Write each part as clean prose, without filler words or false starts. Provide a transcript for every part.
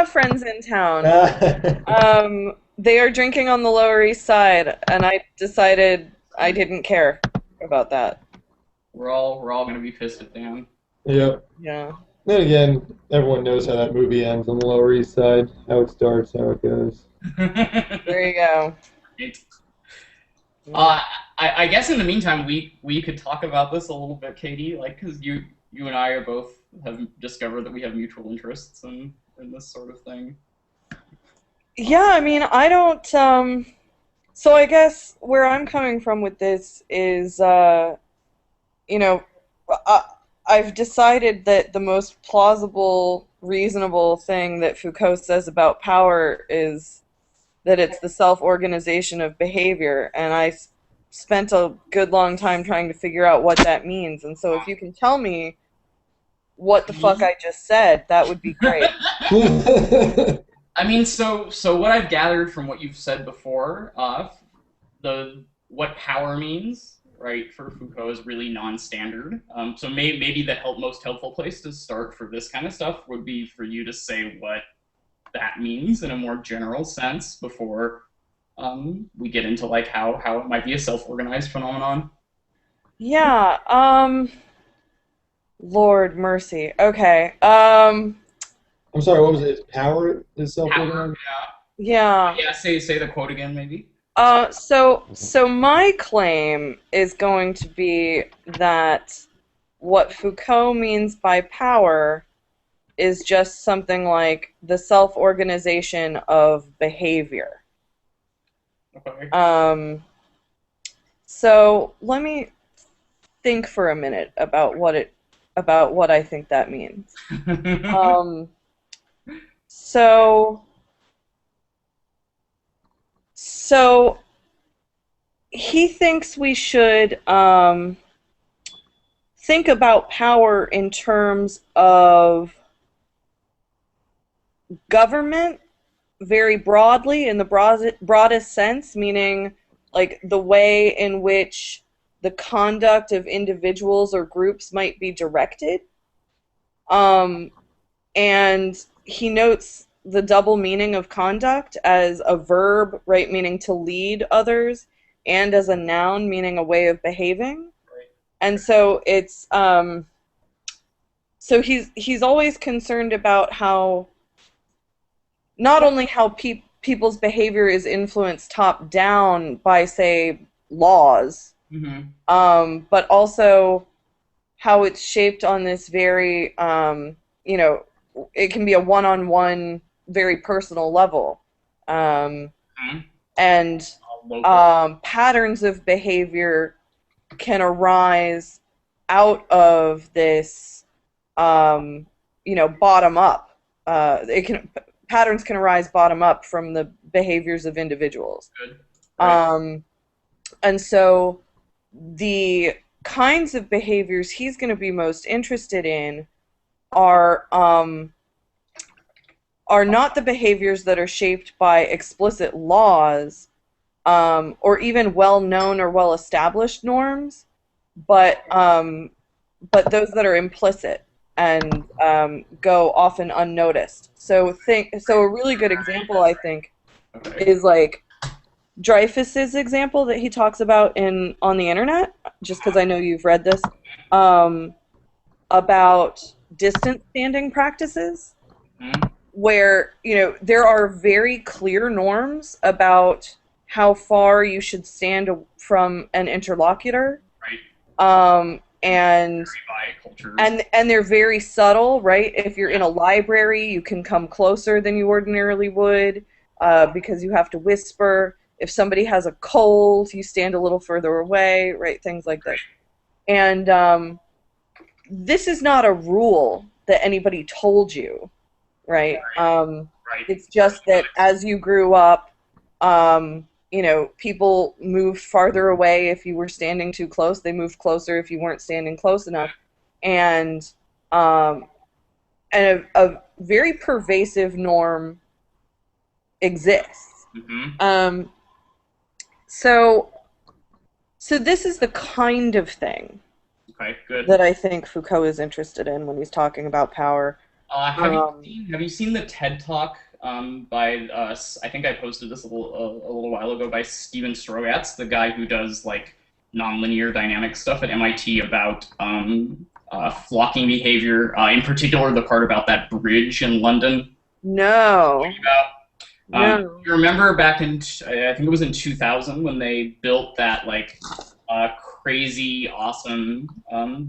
have friends in town. They are drinking on the Lower East Side, and I decided I didn't care about that. We're all gonna be pissed at Dan. Yep. Yeah. Then again, everyone knows how that movie ends on the Lower East Side. How it starts, how it goes. There you go. Right. Yeah. Uh, I guess in the meantime, we could talk about this a little bit, Katie, like because you and I are both have discovered that we have mutual interests in this sort of thing. Yeah, I mean, I don't, so I guess where I'm coming from with this is, you know, I, I've decided that the most plausible, reasonable thing that Foucault says about power is that it's the self-organization of behavior, and spent a good long time trying to figure out what that means. And so if you can tell me what the fuck I just said, that would be great. I mean, so what I've gathered from what you've said before, the what power means, right, for Foucault is really non-standard. So maybe the most helpful place to start for this kind of stuff would be for you to say what that means in a more general sense before we get into like how it might be a self-organized phenomenon. Yeah, Lord mercy. Okay. I'm sorry, what was it? Power is Power, self-organized? Yeah. yeah. Say the quote again, maybe. So my claim is going to be that what Foucault means by power is just something like the self-organization of behavior. Okay. So let me think for a minute about what I think that means. Um, so so he thinks we should think about power in terms of government very broadly in the broadest sense, meaning like the way in which the conduct of individuals or groups might be directed. Um, and he notes the double meaning of conduct as a verb, right, meaning to lead others, and as a noun, meaning a way of behaving. And so he's always concerned about how not only how people's behavior is influenced top down by, say, laws, Mm-hmm. but also how it's shaped on this very, you know, it can be a one-on-one, very personal level. Um, Mm-hmm. and Local. patterns of behavior can arise out of this, bottom up. Patterns can arise bottom up from the behaviors of individuals. Good. Right. And so the kinds of behaviors he's going to be most interested in are are not the behaviors that are shaped by explicit laws, or even well-known or well-established norms, but those that are implicit and go often unnoticed. So a really good example, I think, Okay. is like Dreyfus's example that he talks about in on the internet. Just because I know you've read this, um, about distance standing practices, Mm-hmm. where there are very clear norms about how far you should stand from an interlocutor, Right. and By cultures. and they're very subtle, right? If you're in a library, you can come closer than you ordinarily would, because you have to whisper. If somebody has a cold, you stand a little further away, right? Things like this. And this is not a rule that anybody told you, right? Right. It's just that as you grew up, people moved farther away if you were standing too close. They moved closer if you weren't standing close enough, and um, a very pervasive norm exists. Mm-hmm. Um, so, so this is the kind of thing Okay. Good. that I think Foucault is interested in when he's talking about power. Um, have you seen the TED Talk by I think I posted this a little while ago by Steven Strogatz, the guy who does like nonlinear dynamic stuff at MIT about flocking behavior, in particular the part about that bridge in London. no, no. You remember back in I think it was in 2000 when they built that like crazy awesome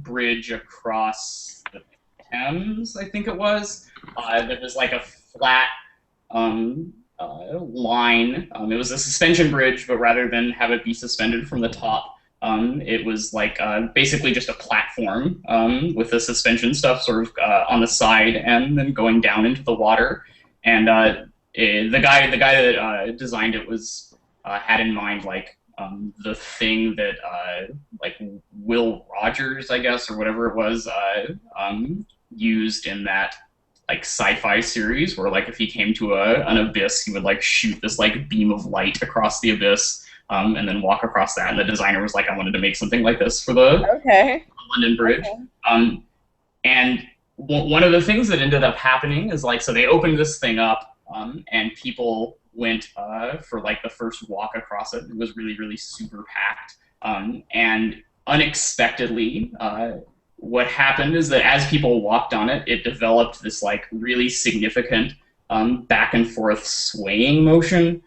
bridge across the Thames, I think it was. There was like a flat line. It was a suspension bridge, but rather than have it be suspended from the top, it was like basically just a platform with the suspension stuff sort of on the side and then going down into the water. And the guy that designed it was had in mind like the thing that like Will Rogers, I guess, or whatever it was, used in that like sci-fi series where like if he came to an abyss, he would like shoot this like beam of light across the abyss and then walk across that. And the designer was like, I wanted to make something like this for the London Bridge. Okay. And one of the things that ended up happening is like, so they opened this thing up and people went for like the first walk across it. It was really, really super packed. And unexpectedly, what happened is that as people walked on it, it developed this like really significant back and forth swaying motion,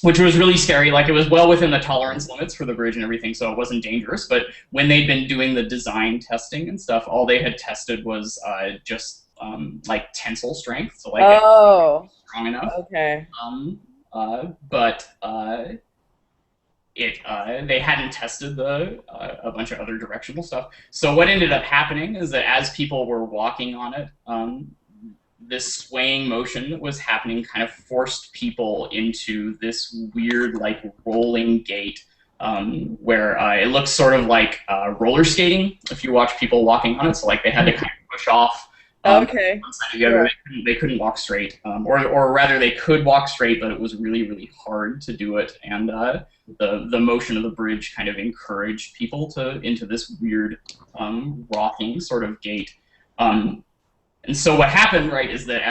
which was really scary. Like it was well within the tolerance limits for the bridge and everything, so it wasn't dangerous. But when they'd been doing the design testing and stuff, all they had tested was just like tensile strength, so like it was strong enough. Okay. But they hadn't tested a bunch of other directional stuff. So what ended up happening is that as people were walking on it, this swaying motion that was happening kind of forced people into this weird like rolling gait where it looks sort of like roller skating if you watch people walking on it. So like they had to kind of push off one side or the other. They couldn't walk straight, or rather they could walk straight, but it was really, really hard to do it. And the motion of the bridge kind of encouraged people into this weird rocking sort of gait. And so what happened, right, is that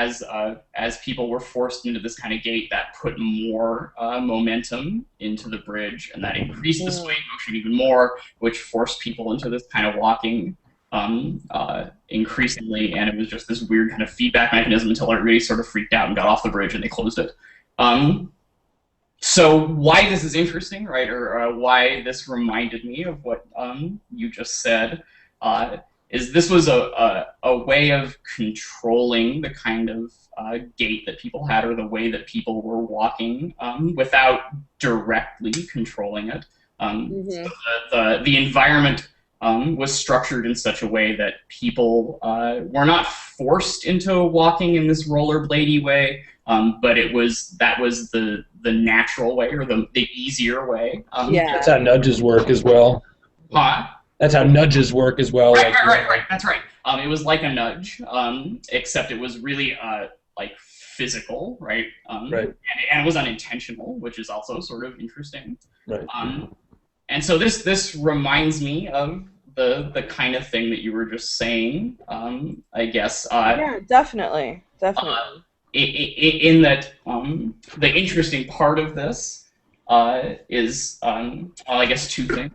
as people were forced into this kind of gait, that put more momentum into the bridge, and that increased the swaying motion even more, which forced people into this kind of walking increasingly, and it was just this weird kind of feedback mechanism until everybody sort of freaked out and got off the bridge and they closed it. So why this is interesting, right, or why this reminded me of what you just said, is this was a way of controlling the kind of gait that people had or the way that people were walking without directly controlling it. So the environment was structured in such a way that people were not forced into walking in this rollerbladey way, but that was the natural way or the easier way. That's how nudges work as well. That's how nudges work as well. Right. That's right. It was like a nudge, except it was really like physical, right? And it was unintentional, which is also sort of interesting. Right. And so this reminds me of the kind of thing that you were just saying, I guess. Yeah, definitely. In that, the interesting part of this is, well, I guess two things.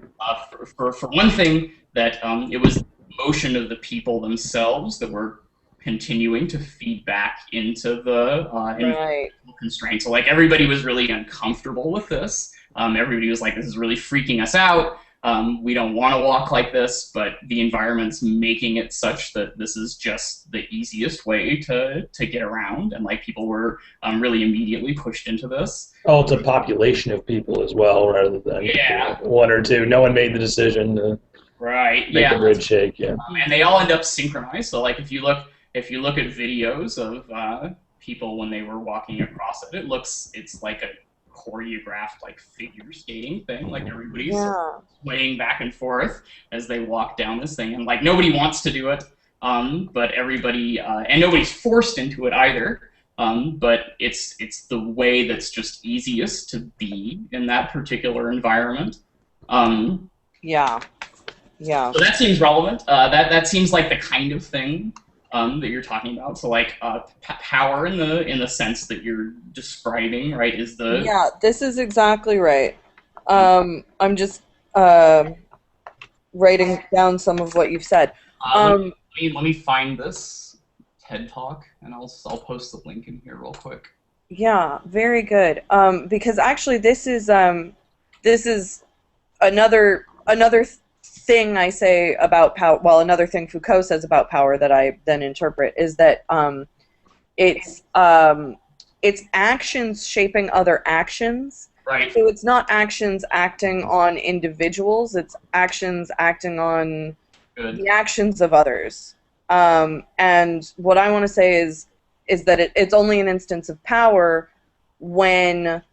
For one thing, that it was the motion of the people themselves that were continuing to feed back into the constraints. So like everybody was really uncomfortable with this. Everybody was like, this is really freaking us out. We don't want to walk like this, but the environment's making it such that this is just the easiest way to get around, and like people were really immediately pushed into this. Oh, it's a population of people as well, rather than one or two. No one made the decision to make the bridge shake. Yeah, and they all end up synchronized. So like if you look at videos of people when they were walking across it, it's like a choreographed like figure skating thing, like everybody's swaying back and forth as they walk down this thing, and like nobody wants to do it, but everybody and nobody's forced into it either, but it's the way that's just easiest to be in that particular environment. So that seems relevant. That seems like the kind of thing that you're talking about. So like power in the sense that you're describing, right, is the Yeah, this is exactly right. I'm just writing down some of what you've said. Let me find this TED Talk, and I'll post the link in here real quick. Yeah, very good. Because actually, this is another thing I say about power. Well, another thing Foucault says about power that I then interpret is that it's actions shaping other actions. Right. So it's not actions acting on individuals; it's actions acting on the actions of others. And what I want to say is that it's only an instance of power when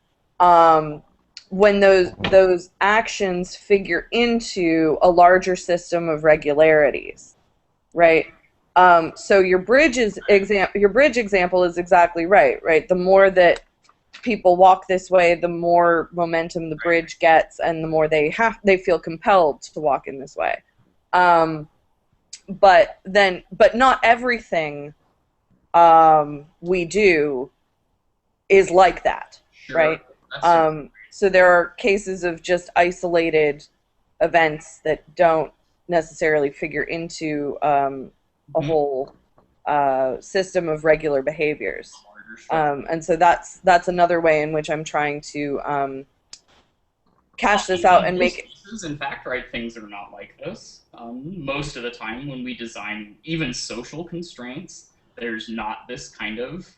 those actions figure into a larger system of regularities, right? So your bridge example is exactly right, right? The more that people walk this way, the more momentum the bridge gets, and the more they feel compelled to walk in this way. But not everything we do is like that, sure. Right? So there are cases of just isolated events that don't necessarily figure into a whole system of regular behaviors. And so that's another way in which I'm trying to cash this out and make it. In fact, right, things are not like this. Most of the time when we design even social constraints, there's not this kind of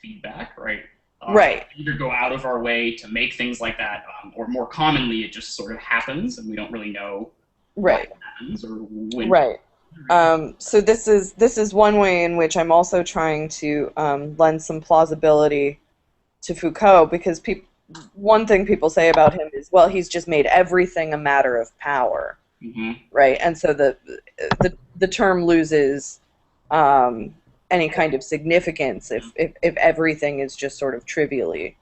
feedback, right? Right. We either go out of our way to make things like that, or more commonly, it just sort of happens, and we don't really know right. what happens or when. Right. So this is one way in which I'm also trying to lend some plausibility to Foucault, because one thing people say about him is, well, he's just made everything a matter of power, right? And so the term loses any kind of significance if everything is just sort of trivially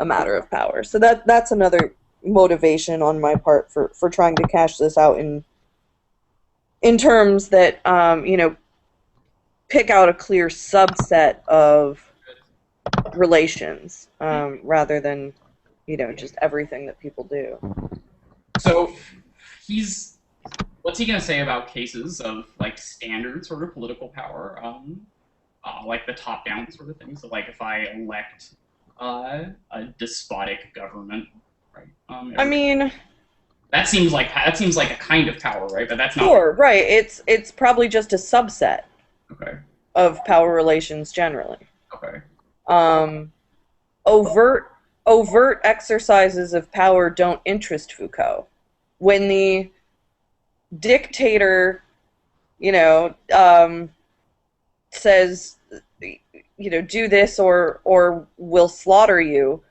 a matter of power. So that's another motivation on my part for trying to cash this out in terms that pick out a clear subset of relations rather than just everything that people do. So what's he going to say about cases of like standard sort of political power, like the top-down sort of thing? So like if I elect a despotic government, right? I mean, that seems like a kind of power, right? But that's not. Sure, right. It's probably just a subset. Okay. Of power relations generally. Okay. Overt exercises of power don't interest Foucault. When the dictator, says, do this or we'll slaughter you,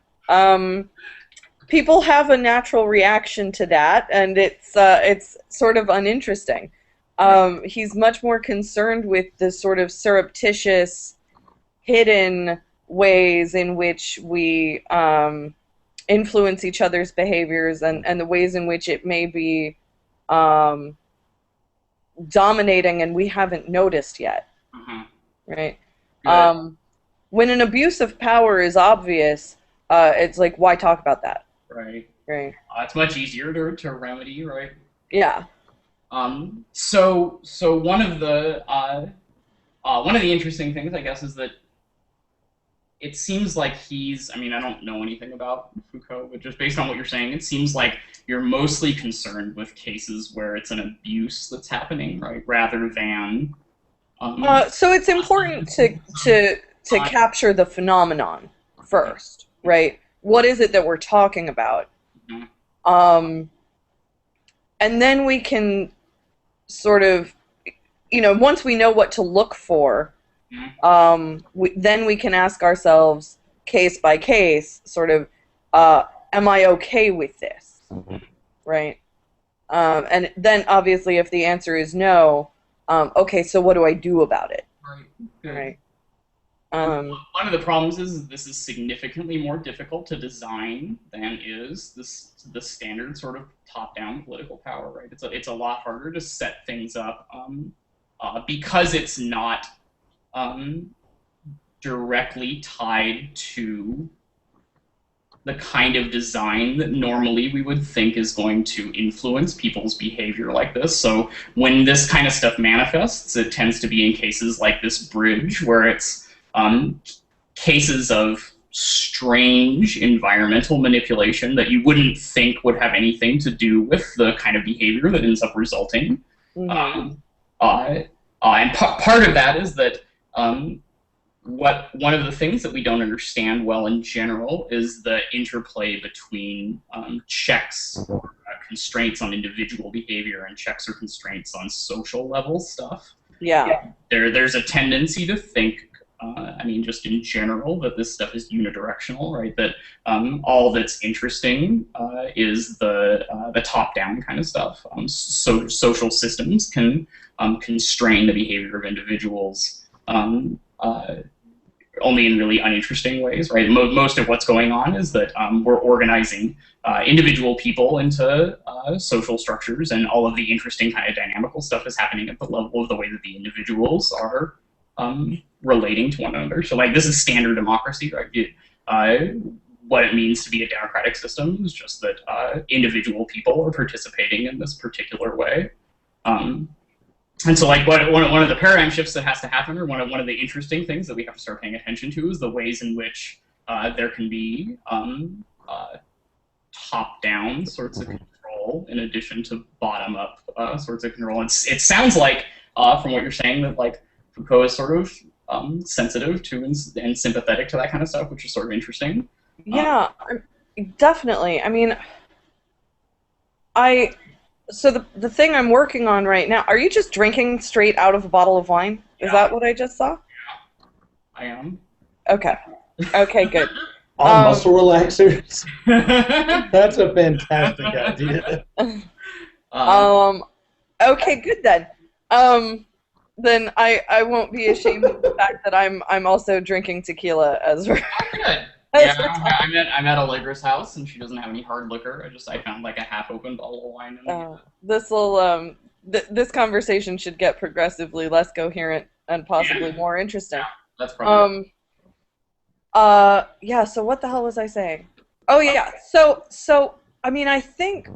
people have a natural reaction to that, and it's sort of uninteresting. He's much more concerned with the sort of surreptitious, hidden ways in which we influence each other's behaviors and the ways in which it may be dominating and we haven't noticed yet. Right? When an abuse of power is obvious, it's like, why talk about that? Right. Right. It's much easier to remedy, right? Yeah. So one of the interesting things, I guess, is that it seems like I mean, I don't know anything about Foucault, but just based on what you're saying, it seems like you're mostly concerned with cases where it's an abuse that's happening, right, rather than. So it's important to capture the phenomenon first, right? What is it that we're talking about? And then we can sort of, once we know what to look for, then we can ask ourselves, case by case, sort of, am I okay with this? Right? And then, obviously, if the answer is no, okay, so what do I do about it? Right. Right. One of the problems is this is significantly more difficult to design than is the standard sort of top-down political power, right? It's a lot harder to set things up because it's not directly tied to the kind of design that normally we would think is going to influence people's behavior like this. So when this kind of stuff manifests, it tends to be in cases like this bridge, where it's cases of strange environmental manipulation that you wouldn't think would have anything to do with the kind of behavior that ends up resulting. Mm-hmm. And part of that is that one of the things that we don't understand well in general is the interplay between checks or constraints on individual behavior and checks or constraints on social level stuff. Yeah. There's a tendency to think, I mean, just in general, that this stuff is unidirectional, right? That all that's interesting is the top-down kind of stuff. So social systems can constrain the behavior of individuals only in really uninteresting ways, right? Most of what's going on is that we're organizing individual people into social structures, and all of the interesting kind of dynamical stuff is happening at the level of the way that the individuals are relating to one another. So, like, this is standard democracy, right? What it means to be a democratic system is just that individual people are participating in this particular way. And so, like, one of the paradigm shifts that has to happen, or one of the interesting things that we have to start paying attention to, is the ways in which there can be top-down sorts of control in addition to bottom-up sorts of control. It sounds like, from what you're saying, that, like, Foucault is sort of sensitive to and sympathetic to that kind of stuff, which is sort of interesting. Yeah, definitely. I mean, so the thing I'm working on right now, are you just drinking straight out of a bottle of wine? Is that what I just saw? Yeah, I am. Okay. Okay, good. Muscle relaxers? That's a fantastic idea. Okay, good then. Then I won't be ashamed of the fact that I'm also drinking tequila as well. Good. Yeah, I'm at Allegra's house, and she doesn't have any hard liquor. I found like a half-open bottle of wine. This conversation should get progressively less coherent and possibly more interesting. Yeah, that's probably. Yeah. So what the hell was I saying? Oh yeah. So I mean, I think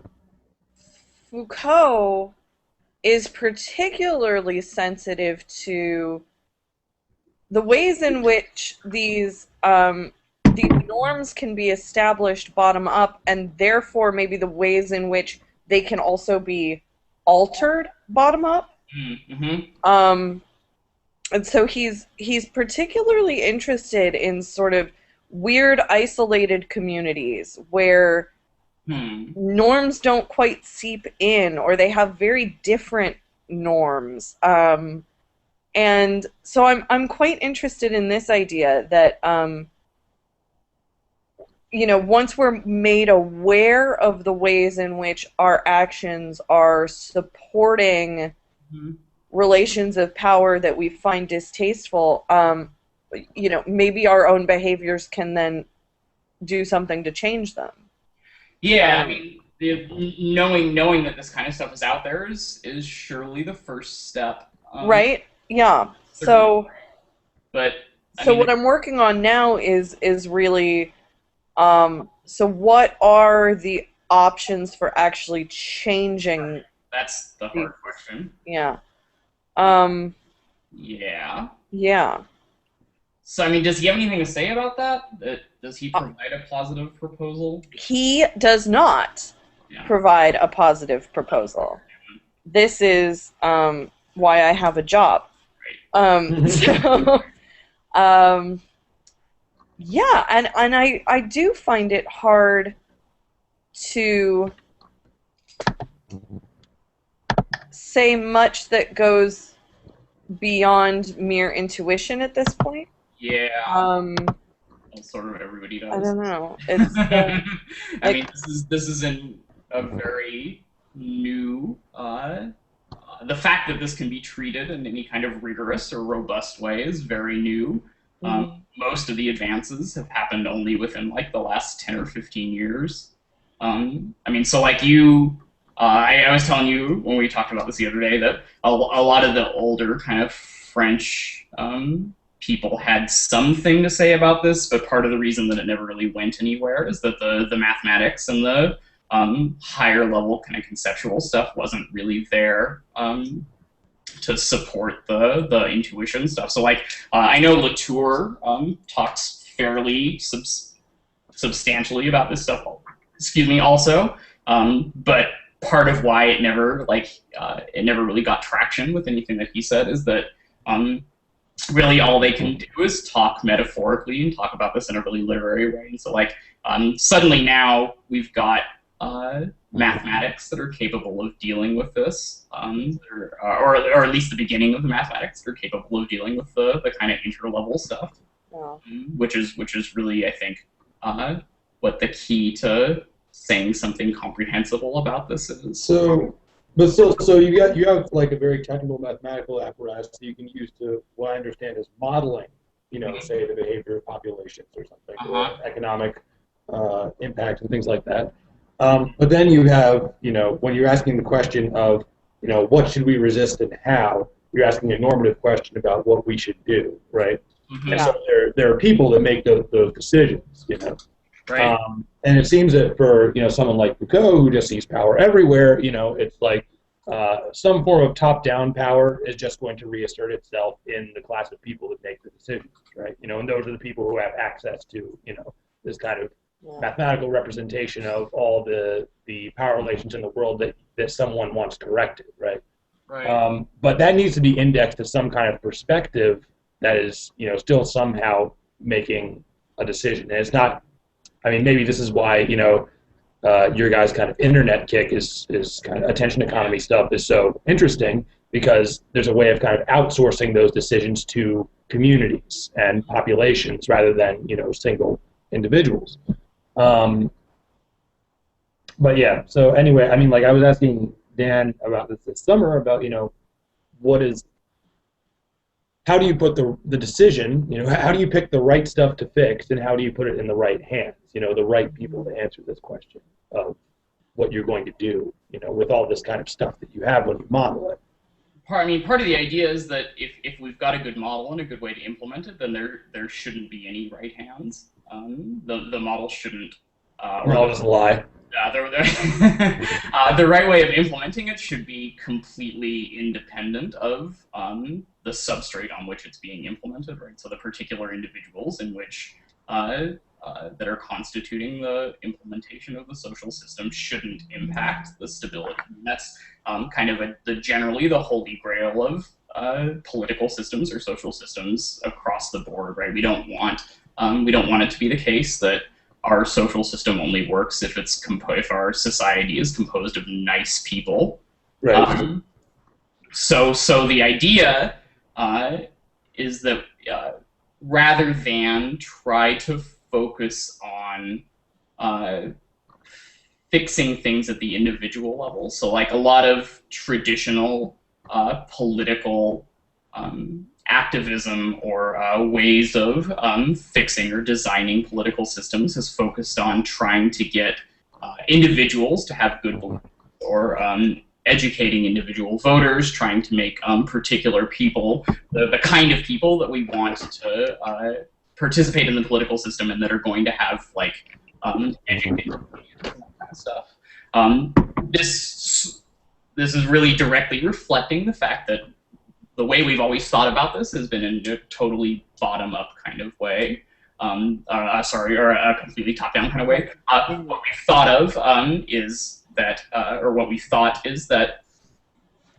Foucault is particularly sensitive to the ways in which these norms can be established bottom up, and therefore maybe the ways in which they can also be altered bottom up. Mm-hmm. And so he's particularly interested in sort of weird isolated communities where norms don't quite seep in, or they have very different norms. And so I'm quite interested in this idea that once we're made aware of the ways in which our actions are supporting relations of power that we find distasteful, maybe our own behaviors can then do something to change them. Yeah, I mean, knowing that this kind of stuff is out there is surely the first step. Right? Yeah. So what I'm working on now is really, so what are the options for actually changing? That's the hard question. Yeah. Yeah. Yeah. So, I mean, does he have anything to say about that? Does he provide a positive proposal? He does not provide a positive proposal. This is why I have a job. Right. Yeah, and I do find it hard to say much that goes beyond mere intuition at this point. Yeah. Sort of everybody does. I don't know. It's I mean, this is in a very new. The fact that this can be treated in any kind of rigorous or robust way is very new. Most of the advances have happened only within like the last 10 or 15 years. I mean, so like you I was telling you when we talked about this the other day that a lot of the older kind of French people had something to say about this, but part of the reason that it never really went anywhere is that the mathematics and the higher level kind of conceptual stuff wasn't really there to support the intuition stuff. So like I know Latour talks fairly substantially about this stuff. Excuse me, also, but part of why it never really got traction with anything that he said is that really all they can do is talk metaphorically and talk about this in a really literary way. And so like suddenly now we've got mathematics that are capable of dealing with this, or at least the beginning of the mathematics that are capable of dealing with the kind of interlevel stuff, which is really, I think, what the key to saying something comprehensible about this is. So you have like a very technical mathematical apparatus that you can use to, what I understand is modeling, say the behavior of populations or something, or economic impact and things like that. But then you have, when you're asking the question of, what should we resist and how, you're asking a normative question about what we should do, right? And so there are people that make those decisions, Right. And it seems that for someone like Foucault, who just sees power everywhere, it's like some form of top-down power is just going to reassert itself in the class of people that make the decisions, right? And those are the people who have access to this kind of mathematical representation of all the power relations in the world that someone wants corrected, right? Right. But that needs to be indexed to some kind of perspective that is still somehow making a decision, and it's not. I mean, maybe this is why, your guys' kind of internet kick is kind of attention economy stuff is so interesting, because there's a way of kind of outsourcing those decisions to communities and populations rather than, single individuals. But yeah, so anyway, I mean, like I was asking Dan about this summer about, how do you put the decision, how do you pick the right stuff to fix, and how do you put it in the right hands, the right people to answer this question of what you're going to do, with all this kind of stuff that you have when you model it. Part of the idea is that if we've got a good model and a good way to implement it, then there shouldn't be any right hands. The model shouldn't. Model is a lie. The right way of implementing it should be completely independent of the substrate on which it's being implemented, right? So the particular individuals in which that are constituting the implementation of the social system shouldn't impact the stability. And that's kind of generally the holy grail of political systems or social systems across the board, right? We don't want it to be the case that our social system only works if if our society is composed of nice people. Right. So the idea is that rather than try to focus on fixing things at the individual level, so like a lot of traditional political activism or ways of fixing or designing political systems has focused on trying to get individuals to have good beliefs, or educating individual voters, trying to make particular people the kind of people that we want to participate in the political system and that are going to have like education and that kind of stuff. This is really directly reflecting the fact that the way we've always thought about this has been in a totally bottom-up kind of way, or a completely top-down kind of way. What we've thought of is that, or what we thought is that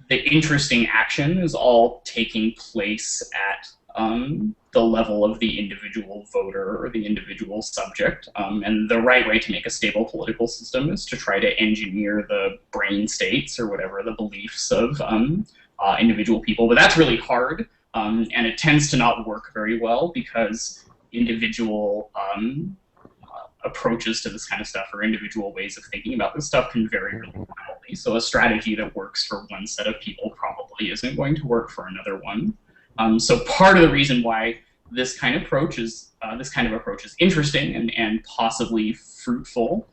the interesting action is all taking place at the level of the individual voter or the individual subject. And the right way to make a stable political system is to try to engineer the brain states or whatever, the beliefs of individual people. But that's really hard, and it tends to not work very well because individual approaches to this kind of stuff or individual ways of thinking about this stuff can vary really wildly. So a strategy that works for one set of people probably isn't going to work for another one. So part of the reason why this kind of approach is interesting and possibly fruitful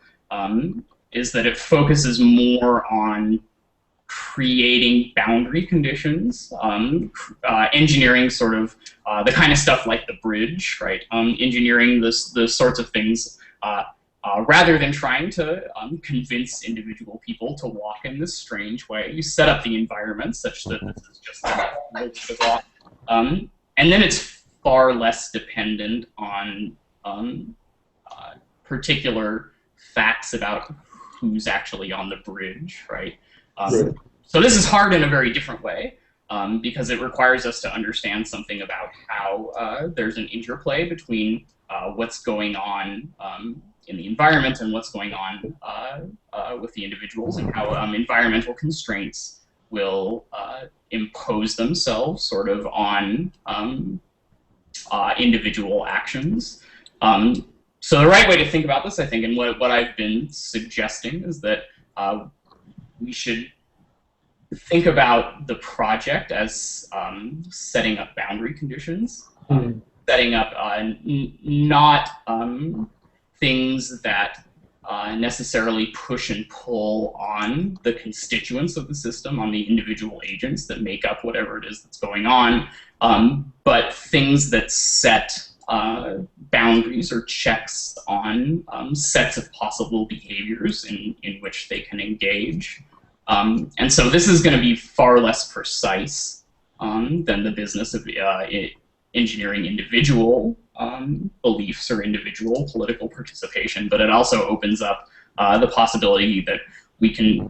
is that it focuses more on creating boundary conditions, engineering sort of the kind of stuff like the bridge, right? Engineering the sorts of things rather than trying to convince individual people to walk in this strange way. You set up the environment such that this is just the walk. And then it's far less dependent on particular facts about who's actually on the bridge, right? So this is hard in a very different way because it requires us to understand something about how there's an interplay between what's going on in the environment and what's going on with the individuals, and how environmental constraints will impose themselves sort of on individual actions. So the right way to think about this, I think, and what I've been suggesting is that we should think about the project as setting up boundary conditions, setting up not things that necessarily push and pull on the constituents of the system, on the individual agents that make up whatever it is that's going on, but things that set boundaries or checks on sets of possible behaviors in which they can engage. And so this is going to be far less precise than the business of engineering individual beliefs or individual political participation, but it also opens up the possibility that we can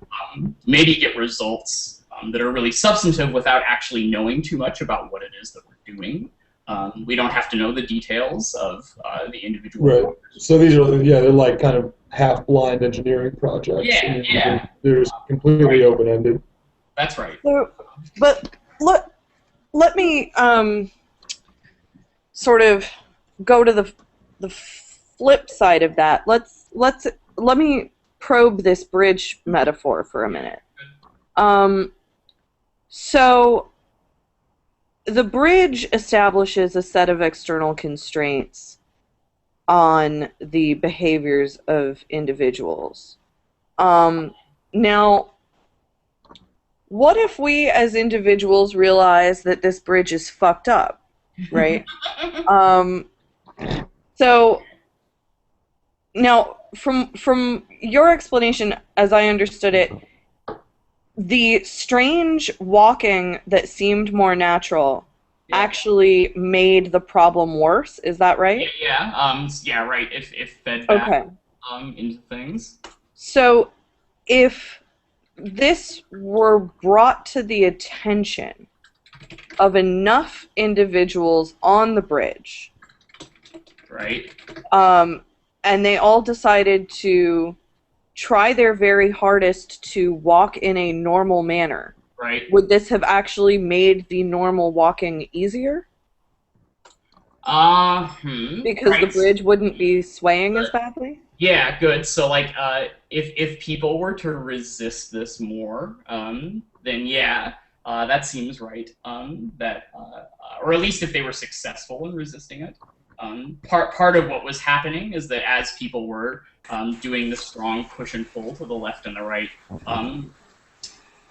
maybe get results that are really substantive without actually knowing too much about what it is that we're doing. We don't have to know the details of the individual. Right. So these are, they're like kind of half-blind engineering projects. Yeah. They're completely open-ended. That's right. So, but let me sort of go to the flip side of that. Let me probe this bridge metaphor for a minute. So the bridge establishes a set of external constraints on the behaviors of individuals. Now, what if we as individuals realize that this bridge is fucked up, right? So now, from your explanation, as I understood it, the strange walking that seemed more natural actually made the problem worse. Is that right? Yeah, right. If fed back into things. So, if this were brought to the attention of enough individuals on the bridge, right? And they all decided to try their very hardest to walk in a normal manner, right? Would this have actually made the normal walking easier? Because the bridge wouldn't be swaying as badly? Yeah, good. So, like, if people were to resist this more, then yeah, that seems right. Or at least if they were successful in resisting it. Part of what was happening is that as people were doing the strong push and pull to the left and the right,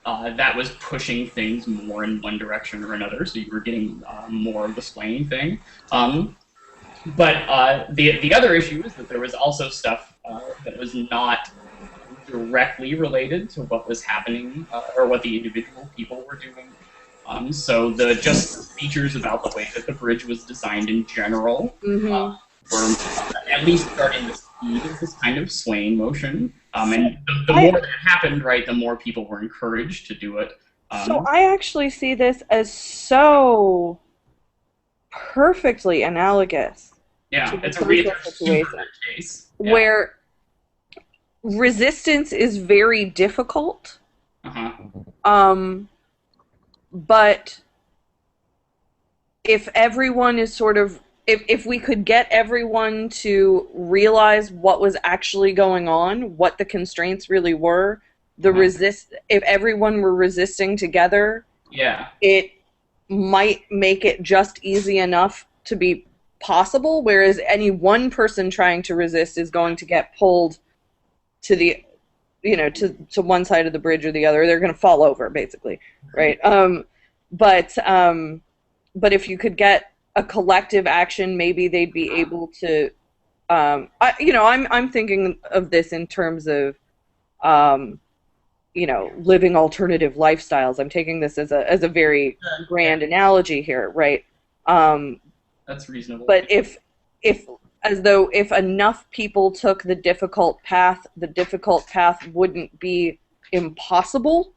that was pushing things more in one direction or another, so you were getting more of the swaying thing. But the other issue is that there was also stuff that was not directly related to what was happening or what the individual people were doing. So just features about the way that the bridge was designed in general were at least starting the speed of this kind of swaying motion. And the more that happened, right, the more people were encouraged to do it. So I actually see this as so perfectly analogous. Yeah, it's a really super case. Yeah. Where resistance is very difficult. But if everyone is sort of, if we could get everyone to realize what was actually going on, what the constraints really were, if everyone were resisting together, it might make it just easy enough to be possible, whereas any one person trying to resist is going to get pulled to the to one side of the bridge or the other. They're going to fall over, basically, right? But if you could get a collective action, maybe they'd be able to. I'm thinking of this in terms of, living alternative lifestyles. I'm taking this as a very grand analogy here, right? That's reasonable. But if enough people took the difficult path wouldn't be impossible.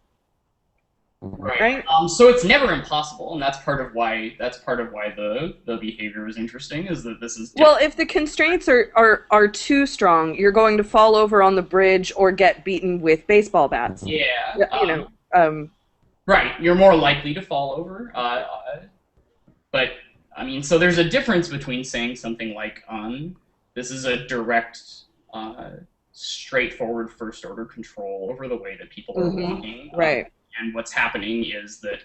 Right. So it's never impossible, and that's part of why the behavior is interesting. Is that this is well, if the constraints are too strong, you're going to fall over on the bridge or get beaten with baseball bats. Yeah. Right. You're more likely to fall over. But I mean, so there's a difference between saying something like, this is a direct, straightforward first-order control over the way that people are walking. Right. And what's happening is that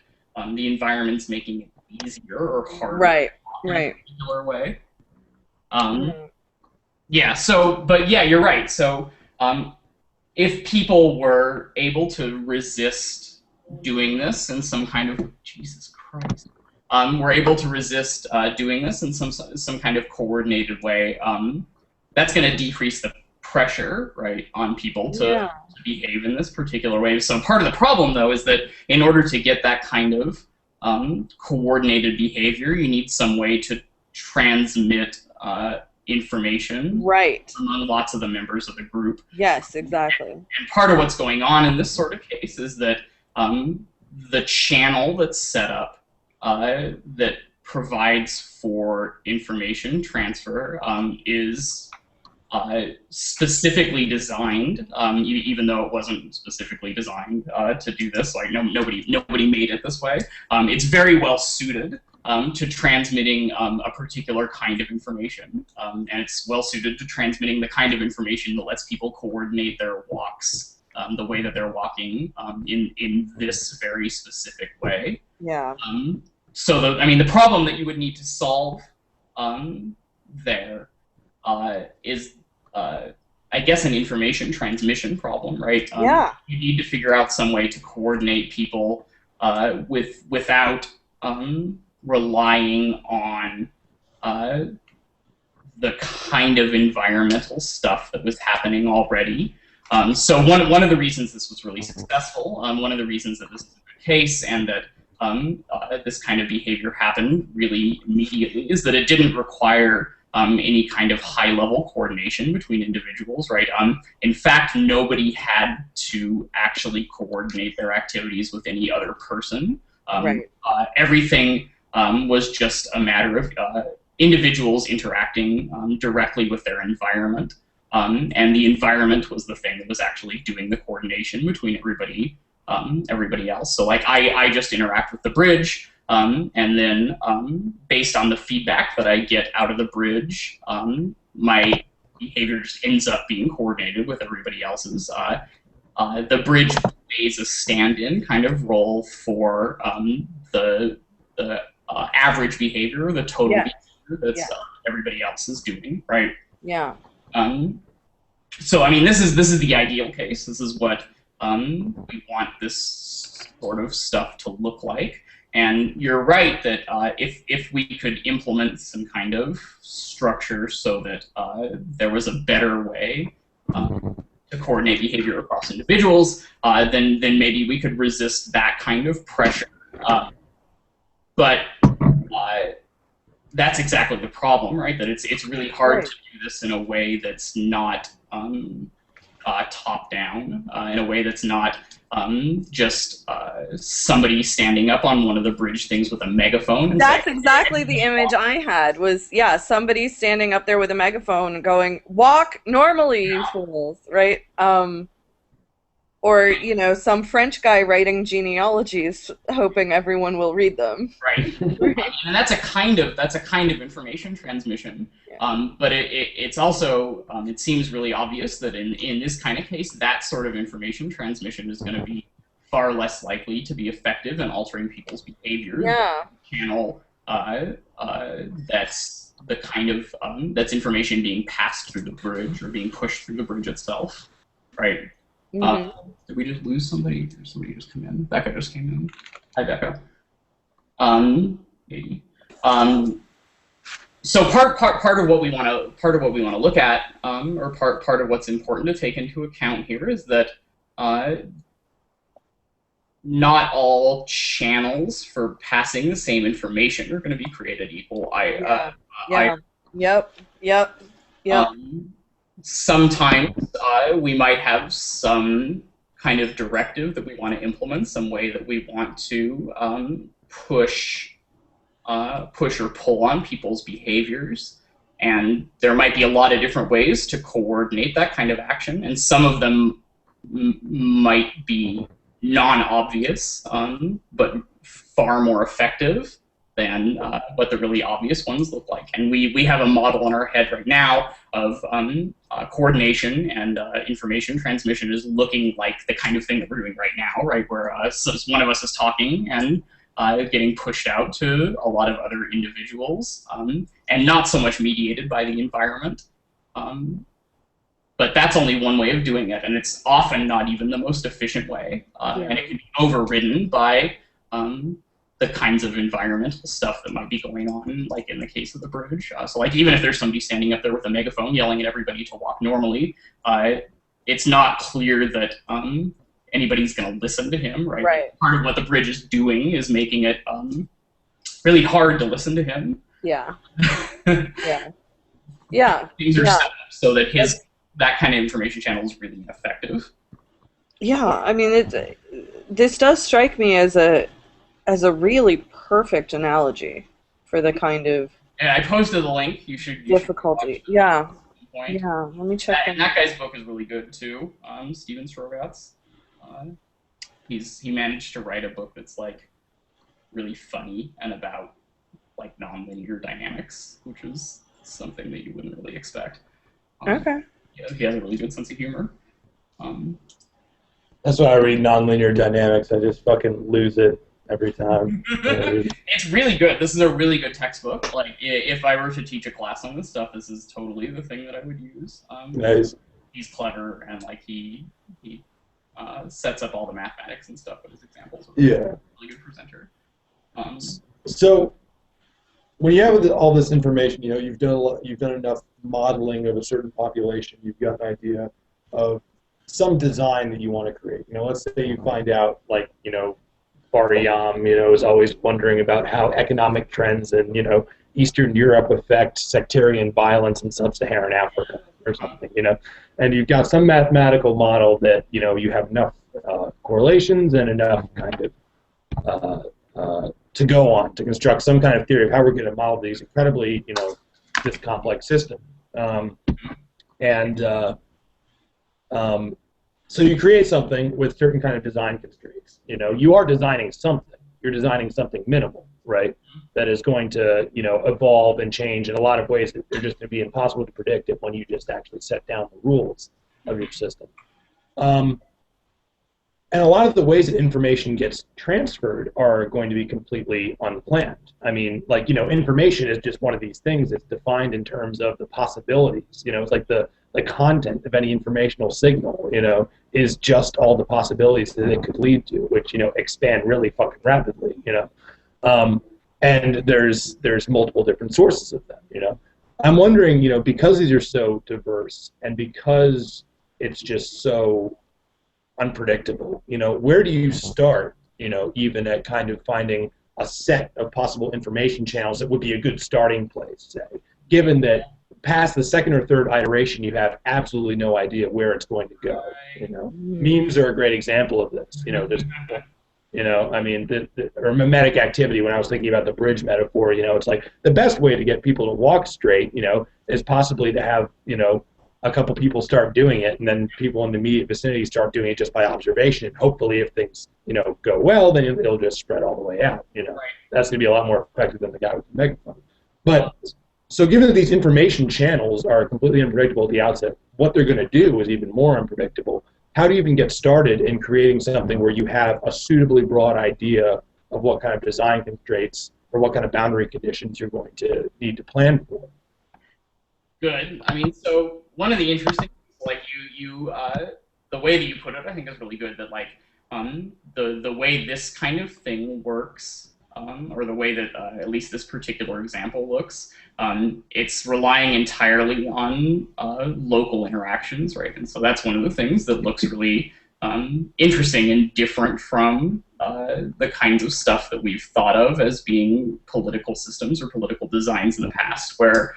the environment's making it easier or harder. Right. In a particular way. Yeah. So, but yeah, you're right. So, if people were able to resist doing this in some kind of Jesus Christ. We're able to resist doing this in some kind of coordinated way. That's going to decrease the pressure, right, on people to behave in this particular way. So part of the problem, though, is that in order to get that kind of coordinated behavior, you need some way to transmit information among lots of the members of the group. Yes, exactly. And part of what's going on in this sort of case is that the channel that's set up that provides for information transfer is specifically designed, even though it wasn't specifically designed to do this. Like nobody made it this way. It's very well suited to transmitting a particular kind of information, and it's well suited to transmitting the kind of information that lets people coordinate their walks the way that they're walking in this very specific way. Yeah. So the problem that you would need to solve there is, I guess, an information transmission problem, right? You need to figure out some way to coordinate people without relying on the kind of environmental stuff that was happening already. So one of the reasons this was really successful, one of the reasons that this is a good case, and that this kind of behavior happened really immediately, is that it didn't require any kind of high-level coordination between individuals, right? In fact, nobody had to actually coordinate their activities with any other person. Everything was just a matter of individuals interacting directly with their environment, and the environment was the thing that was actually doing the coordination between everybody else. So like I just interact with the bridge, and then based on the feedback that I get out of the bridge, my behavior just ends up being coordinated with everybody else's. The bridge plays a stand-in kind of role for the average behavior, the total behavior that everybody else is doing, right? Yeah. So I mean, this is the ideal case. This is what we want this sort of stuff to look like. And you're right that if we could implement some kind of structure so that there was a better way to coordinate behavior across individuals, then maybe we could resist that kind of pressure. But that's exactly the problem, right? That it's really hard to do this in a way that's not top-down, in a way that's not just somebody standing up on one of the bridge things with a megaphone. And that's exactly the image I had, was, somebody standing up there with a megaphone going, "Walk normally, you fools," right? Or, some French guy writing genealogies, hoping everyone will read them. Right. And that's a kind of information transmission. But it's also, it seems really obvious that in this kind of case, that sort of information transmission is going to be far less likely to be effective in altering people's behavior. Yeah. Channel that's the kind of that's information being passed through the bridge or being pushed through the bridge itself, right? Did we just lose somebody? Or somebody just come in? Becca just came in. Hi, Becca. Maybe. So part of what we want to look at, or part of what's important to take into account here is that not all channels for passing the same information are going to be created equal. Yep. Sometimes we might have some kind of directive that we want to implement, some way that we want to push or pull on people's behaviors, and there might be a lot of different ways to coordinate that kind of action, and some of them might be non-obvious, but far more effective than what the really obvious ones look like. And we have a model in our head right now of coordination and information transmission is looking like the kind of thing that we're doing right now, right? Where so one of us is talking and getting pushed out to a lot of other individuals, and not so much mediated by the environment. But that's only one way of doing it, and it's often not even the most efficient way. And it can be overridden by the kinds of environmental stuff that might be going on, like in the case of the bridge. So like even if there's somebody standing up there with a megaphone yelling at everybody to walk normally, it's not clear that anybody's going to listen to him, right? Part of what the bridge is doing is making it really hard to listen to him. Yeah. Things are set up so that that kind of information channel is really effective. Yeah, I mean, this does strike me as a really perfect analogy for the kind of I posted the link. You should difficulty. Yeah. Let me check. And that guy's book is really good too. Steven Strogatz. He managed to write a book that's like really funny and about like nonlinear dynamics, which is something that you wouldn't really expect. Okay. Yeah, he has a really good sense of humor. That's why I read nonlinear dynamics. I just fucking lose it every time. It's really good. This is a really good textbook. Like, if I were to teach a class on this stuff, this is totally the thing that I would use. Nice. He's clever, and like he sets up all the mathematics and stuff with his examples. Yeah. Really good presenter. So when you have all this information, you know, you've done enough modeling of a certain population, you've got an idea of some design that you want to create. You know, let's say you find out, like, you know, Bariyam, you know, is always wondering about how economic trends in, you know, Eastern Europe affect sectarian violence in sub-Saharan Africa or something, you know. And you've got some mathematical model that, you know, you have enough correlations and enough kind of to go on to construct some kind of theory of how we're going to model these incredibly, you know, this complex system. So you create something with certain kind of design constraints. You know, you are designing something. You're designing something minimal, right? That is going to, you know, evolve and change in a lot of ways that are just going to be impossible to predict it when you just actually set down the rules of your system. And a lot of the ways that information gets transferred are going to be completely unplanned. I mean, like, you know, information is just one of these things that's defined in terms of the possibilities. You know, it's like the content of any informational signal, you know, is just all the possibilities that it could lead to, which, you know, expand really fucking rapidly, you know. And there's multiple different sources of them, you know. I'm wondering, you know, because these are so diverse and because it's just so unpredictable, you know, where do you start, you know, even at kind of finding a set of possible information channels that would be a good starting place, say, given that past the second or third iteration you have absolutely no idea where it's going to go, you know. Memes are a great example of this, you know, just, you know, I mean, or mimetic activity, when I was thinking about the bridge metaphor, you know, it's like the best way to get people to walk straight, you know, is possibly to have, you know, a couple people start doing it, and then people in the immediate vicinity start doing it just by observation. And hopefully, if things, you know, go well, then it'll just spread all the way out. You know, that's going to be a lot more effective than the guy with the megaphone. But so, given that these information channels are completely unpredictable at the outset, what they're going to do is even more unpredictable. How do you even get started in creating something where you have a suitably broad idea of what kind of design constraints or what kind of boundary conditions you're going to need to plan for? Good. I mean, so one of the interesting things, like you the way that you put it, I think, is really good. That like the way this kind of thing works, or the way that at least this particular example looks, it's relying entirely on local interactions, right? And so that's one of the things that looks really interesting and different from the kinds of stuff that we've thought of as being political systems or political designs in the past, where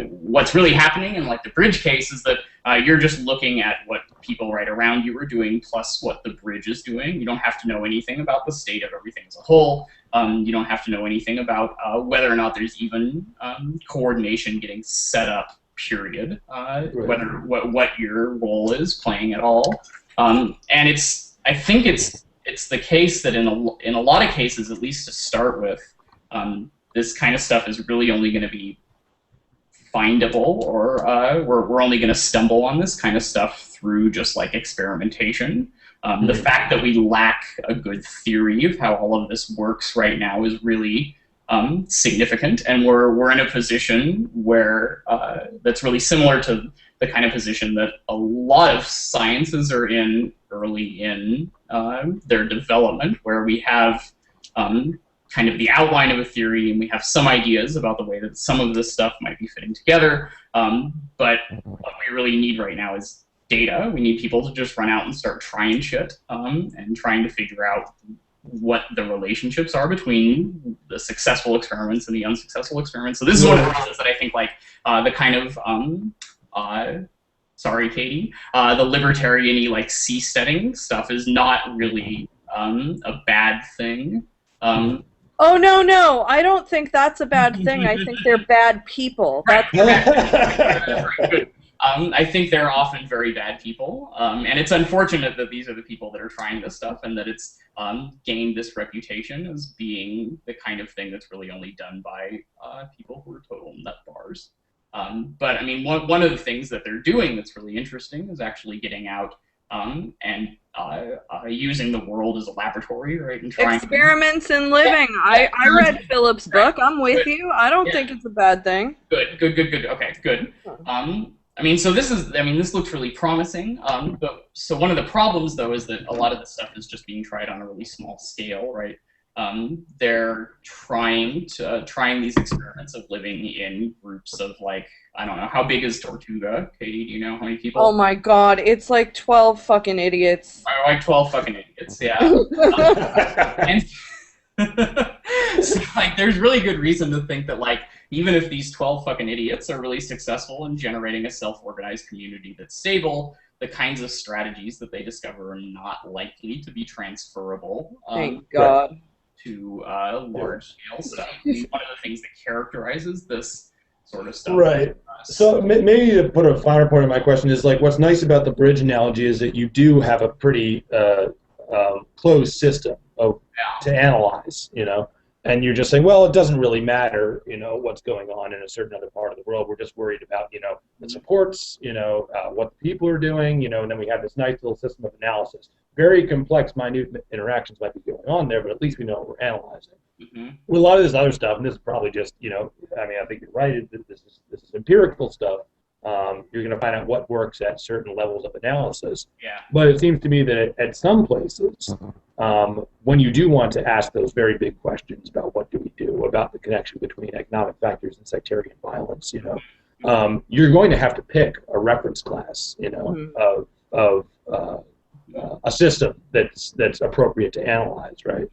what's really happening in like the bridge case is that you're just looking at what people right around you are doing plus what the bridge is doing. You don't have to know anything about the state of everything as a whole. You don't have to know anything about whether or not there's even coordination getting set up, period, whether what your role is playing at all. And I think it's the case that in a lot of cases, at least to start with, this kind of stuff is really only going to be findable, or we're only going to stumble on this kind of stuff through just like experimentation. The fact that we lack a good theory of how all of this works right now is really significant, and we're in a position where that's really similar to the kind of position that a lot of sciences are in early in their development, where we have kind of the outline of a theory, and we have some ideas about the way that some of this stuff might be fitting together. But what we really need right now is data. We need people to just run out and start trying shit and trying to figure out what the relationships are between the successful experiments and the unsuccessful experiments. So this is one of the reasons that I think like the kind of sorry, Katie, the libertarian-y like seasteading stuff is not really a bad thing. Oh, no, I don't think that's a bad thing. I think they're bad people. That's I think they're often very bad people, and it's unfortunate that these are the people that are trying this stuff, and that it's gained this reputation as being the kind of thing that's really only done by people who are total nut bars. But I mean, one of the things that they're doing that's really interesting is actually getting out and using the world as a laboratory, right? And trying experiments in living. I read Philip's book. I'm with you. I don't think it's a bad thing. Good. Okay, good. I mean, so this looks really promising. But so one of the problems, though, is that a lot of this stuff is just being tried on a really small scale, right? They're trying these experiments of living in groups of like, I don't know, how big is Tortuga? Katie, do you know how many people? Oh my God, it's like 12 fucking idiots. Like 12 fucking idiots, yeah. And so, like, there's really good reason to think that, like, even if these 12 fucking idiots are really successful in generating a self-organized community that's stable, the kinds of strategies that they discover are not likely to be transferable. Thank God. To large-scale stuff. One of the things that characterizes this sort of stuff. Right. So maybe to put a finer point on my question is, like, what's nice about the bridge analogy is that you do have a pretty closed system to analyze, you know, and you're just saying, well, it doesn't really matter, you know, what's going on in a certain other part of the world. We're just worried about, you know, the supports, you know, what the people are doing, you know, and then we have this nice little system of analysis. Very complex, minute interactions might be going on there, but at least we know what we're analyzing. With a lot of this other stuff, and this is probably just, you know, I mean, I think you're right, this is empirical stuff. You're going to find out what works at certain levels of analysis. Yeah. But it seems to me that at some places, when you do want to ask those very big questions about what do we do, about the connection between economic factors and sectarian violence, you know, you're going to have to pick a reference class, you know, of a system that's appropriate to analyze, right?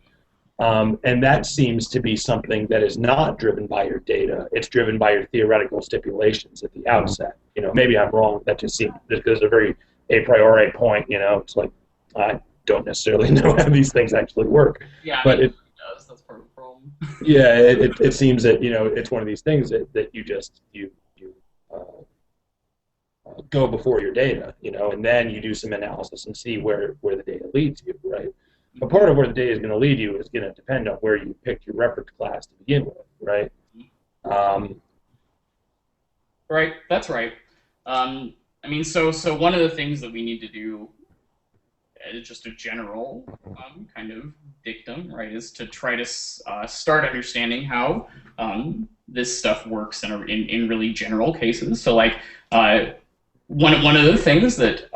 And that seems to be something that is not driven by your data. It's driven by your theoretical stipulations at the outset. You know, maybe I'm wrong. That just seems, there's a very a priori point. You know, it's like I don't necessarily know how these things actually work. Yeah, but it does. That's part of the problem. Yeah, it seems that, you know, it's one of these things that you just go before your data, you know, and then you do some analysis and see where the data leads you, right? But part of where the data is going to lead you is going to depend on where you picked your reference class to begin with, right? Right, that's right. I mean, so one of the things that we need to do, just a general kind of dictum, right, is to try to start understanding how this stuff works in really general cases. So, like, one of the things that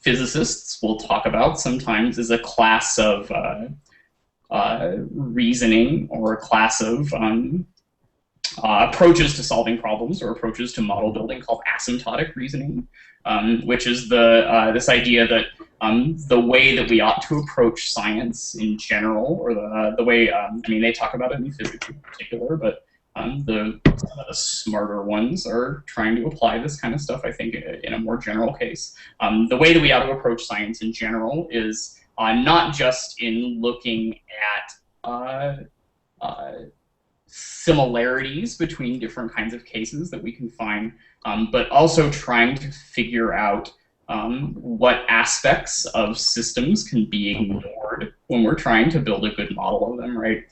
physicists will talk about sometimes as a class of reasoning, or a class of approaches to solving problems or approaches to model building, called asymptotic reasoning, which is this idea that the way that we ought to approach science in general, or the way, I mean, they talk about it in physics in particular, but some of the smarter ones are trying to apply this kind of stuff, I think, in a more general case. The way that we ought to approach science in general is not just in looking at similarities between different kinds of cases that we can find, but also trying to figure out what aspects of systems can be ignored when we're trying to build a good model of them, right?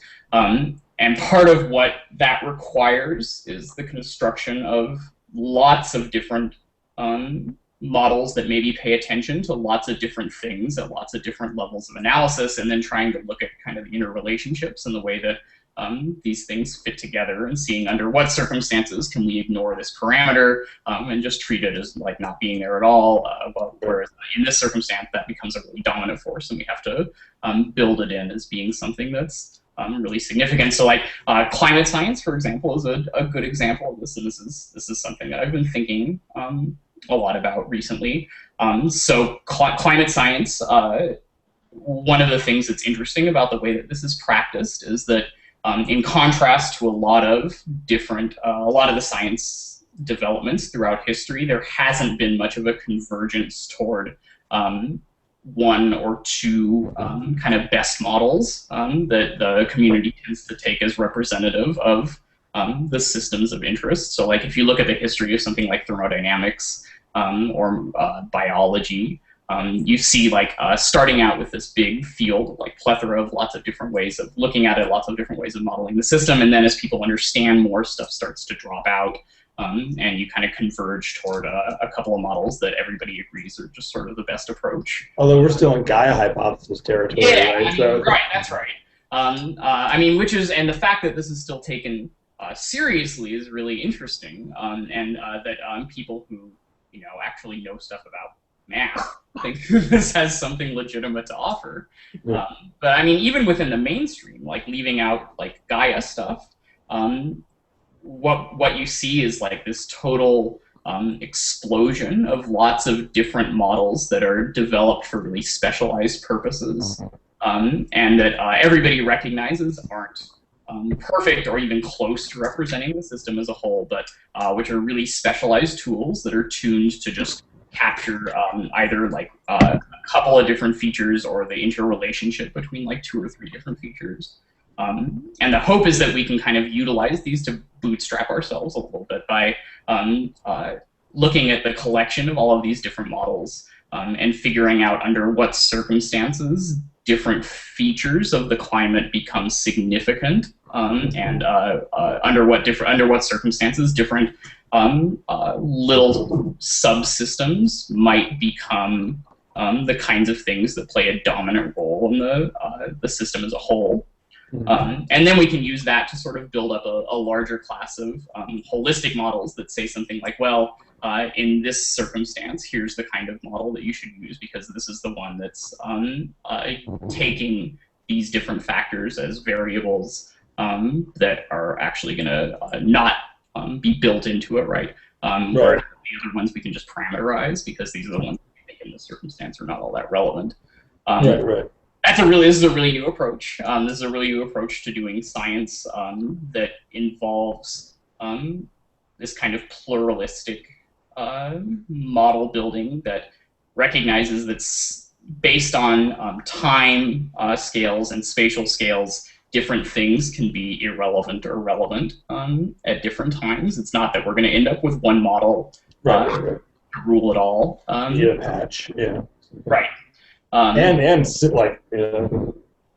And part of what that requires is the construction of lots of different models that maybe pay attention to lots of different things at lots of different levels of analysis, and then trying to look at kind of the interrelationships and the way that these things fit together, and seeing under what circumstances can we ignore this parameter and just treat it as like not being there at all, whereas in this circumstance that becomes a really dominant force, and we have to build it in as being something that's really significant. So like climate science, for example, is a good example of this, and this is something that I've been thinking a lot about recently. So climate science, one of the things that's interesting about the way that this is practiced is that in contrast to a lot of the science developments throughout history, there hasn't been much of a convergence toward one or two kind of best models that the community tends to take as representative of the systems of interest. So like if you look at the history of something like thermodynamics or biology, you see like starting out with this big field, like plethora of lots of different ways of looking at it, lots of different ways of modeling the system, and then as people understand more, stuff starts to drop out, and you kind of converge toward a couple of models that everybody agrees are just sort of the best approach. Although we're still in Gaia hypothesis territory, yeah, right? I mean, right, that's right. I mean, and the fact that this is still taken seriously is really interesting, and that people who actually know stuff about math think this has something legitimate to offer. Yeah. But I mean, even within the mainstream, like leaving out like Gaia stuff, what you see is like this total explosion of lots of different models that are developed for really specialized purposes, and that everybody recognizes aren't perfect or even close to representing the system as a whole, but which are really specialized tools that are tuned to just capture either like a couple of different features or the interrelationship between like 2 or 3 different features. And the hope is that we can kind of utilize these to bootstrap ourselves a little bit by looking at the collection of all of these different models and figuring out under what circumstances different features of the climate become significant, and under what circumstances different little subsystems might become the kinds of things that play a dominant role in the system as a whole. And then we can use that to sort of build up a larger class of holistic models that say something like, well, in this circumstance, here's the kind of model that you should use because this is the one that's taking these different factors as variables that are actually going to not be built into it, right? Or the other ones we can just parameterize because these are the ones that we think in this circumstance are not all that relevant. Right. This is a really new approach. This is a really new approach to doing science that involves this kind of pluralistic model building that recognizes that based on time scales and spatial scales, different things can be irrelevant or relevant at different times. It's not that we're going to end up with one model to rule it all. Yeah, patch, yeah. Right. And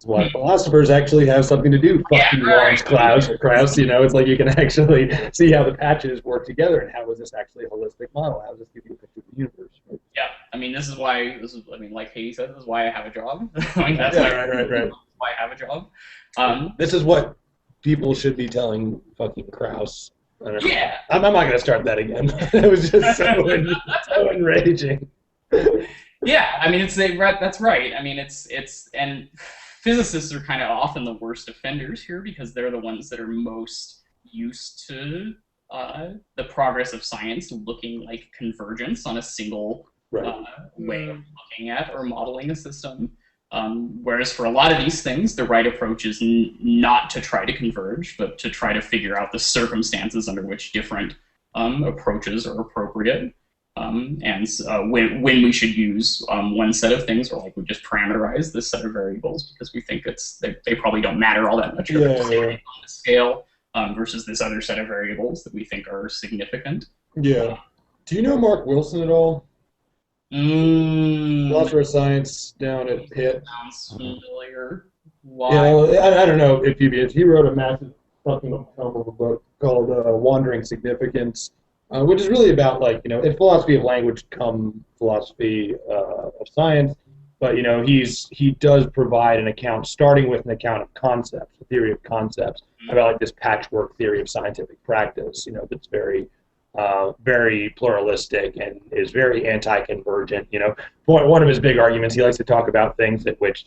why philosophers actually have something to do. Krauss, it's like you can actually see how the patches work together and how is this actually a holistic model? How does this give you a picture of the universe? Right? Yeah, I mean, like Katie said, this is why I have a job. That's why I have a job. This is what people should be telling fucking Krauss. Yeah. I'm not going to start that again. It was just so enraging. Yeah, I mean, that's right. I mean, and physicists are kind of often the worst offenders here because they're the ones that are most used to the progress of science looking like convergence on a single Right. way of looking at or modeling a system. Whereas for a lot of these things, the right approach is not to try to converge, but to try to figure out the circumstances under which different approaches are appropriate. When we should use one set of things, or like we just parameterize this set of variables because we think they probably don't matter all that much on the scale versus this other set of variables that we think are significant. Yeah. Do you know Mark Wilson at all? Philosopher of science down at Pitt. Sounds familiar. Why? Yeah, I don't know if he wrote a massive fucking of a book called Wandering Significance. Which is really about, like, in philosophy of language come philosophy of science, but he does provide an account, starting with an account of concepts, a theory of concepts, about like this patchwork theory of scientific practice, that's very very pluralistic and is very anti-convergent. One of his big arguments, he likes to talk about things at which,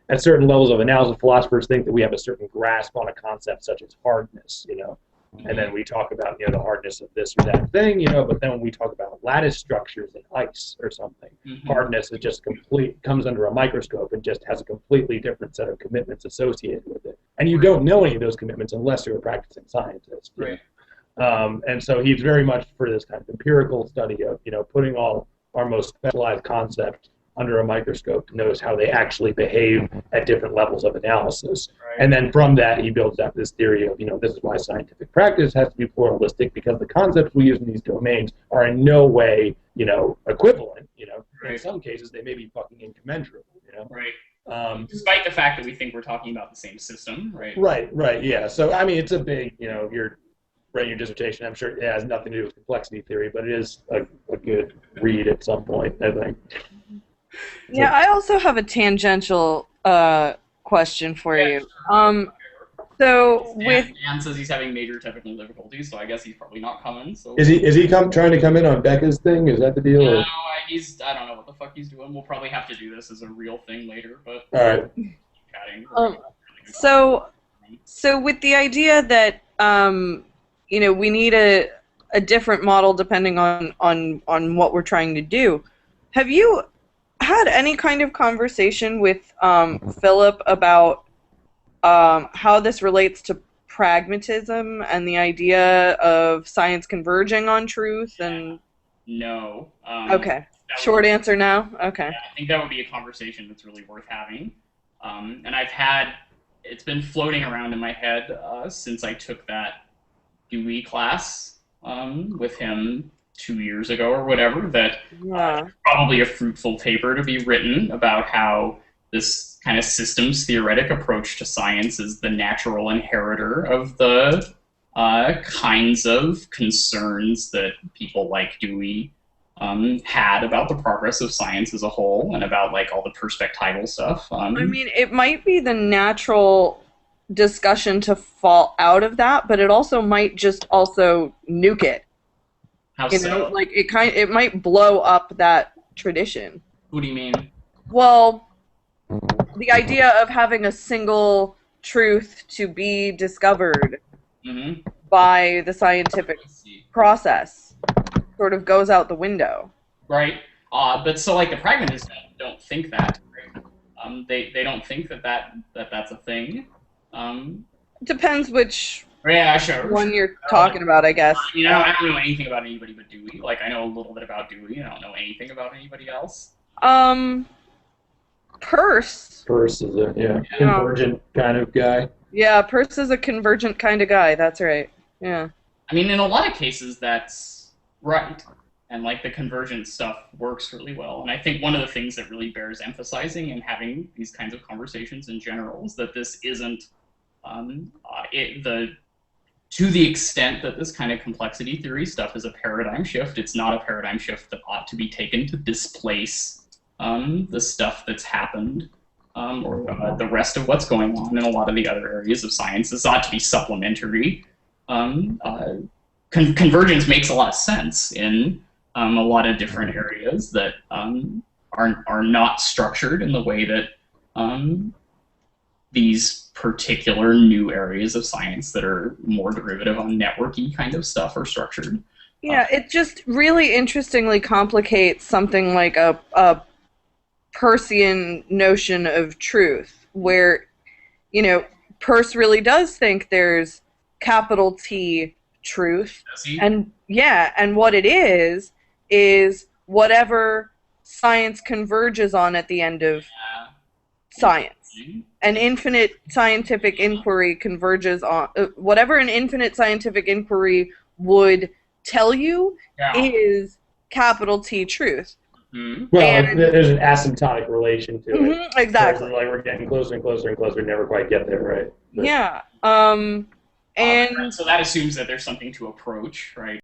at certain levels of analysis, philosophers think that we have a certain grasp on a concept such as hardness, and then we talk about, the hardness of this or that thing, but then when we talk about lattice structures in ice or something, hardness is just comes under a microscope and just has a completely different set of commitments associated with it. And you don't know any of those commitments unless you're a practicing scientist. Right. And so he's very much for this kind of empirical study of, putting all our most specialized concepts under a microscope to notice how they actually behave at different levels of analysis. Right. And then from that, he builds up this theory of, this is why scientific practice has to be pluralistic, because the concepts we use in these domains are in no way, equivalent. Right. In some cases, they may be fucking incommensurable, Right. Despite the fact that we think we're talking about the same system, right? Right, yeah. So, I mean, it's a big, if you're writing your dissertation, I'm sure it has nothing to do with complexity theory, but it is a good read at some point, I think. Yeah, I also have a tangential question for you. So with Dan says he's having major technical difficulties, so I guess he's probably not coming. So is he trying to come in on Becca's thing? Is that the deal? No, I don't know what the fuck he's doing. We'll probably have to do this as a real thing later, but all right. Chatting. So with the idea that we need a different model depending on what we're trying to do, have you had any kind of conversation with Philip about how this relates to pragmatism and the idea of science converging on truth? And no. Okay. Short answer, no? Okay. Yeah, I think that would be a conversation that's really worth having. And it's been floating around in my head since I took that Dewey class with him 2 years ago or whatever, that probably a fruitful paper to be written about how this kind of systems theoretic approach to science is the natural inheritor of the kinds of concerns that people like Dewey had about the progress of science as a whole and about like all the perspectival stuff. I mean, it might be the natural discussion to fall out of that, but it also might just also nuke it. How so? Like it might blow up that tradition. What do you mean? Well, the idea of having a single truth to be discovered by the scientific process sort of goes out the window. Right. But so like the pragmatists don't think that. Right? They don't think that's a thing. Depends which one you're sure. talking about, I guess. I don't know anything about anybody but Dewey. Like, I know a little bit about Dewey. I don't know anything about anybody else. Peirce. Peirce is a convergent kind of guy. Yeah, Peirce is a convergent kind of guy. That's right. Yeah. I mean, in a lot of cases, that's right. And, like, the convergent stuff works really well. And I think one of the things that really bears emphasizing and having these kinds of conversations in general is that this isn't to the extent that this kind of complexity theory stuff is a paradigm shift, it's not a paradigm shift that ought to be taken to displace the stuff that's happened or the rest of what's going on in a lot of the other areas of science. This ought to be supplementary. Convergence makes a lot of sense in a lot of different areas that are not structured in the way that these particular new areas of science that are more derivative on networky kind of stuff are structured. Yeah, it just really interestingly complicates something like a Peircean notion of truth, where, you know, Peirce really does think there's capital T truth, Does he? and yeah, and what it is whatever science converges on at the end of science. An infinite scientific inquiry converges on whatever an infinite scientific inquiry would tell you is capital T truth. Mm-hmm. Well, And- there's an asymptotic relation to it. Exactly. Like we're getting closer and closer and closer, never quite get there, right? But, Yeah. And So that assumes that there's something to approach, right?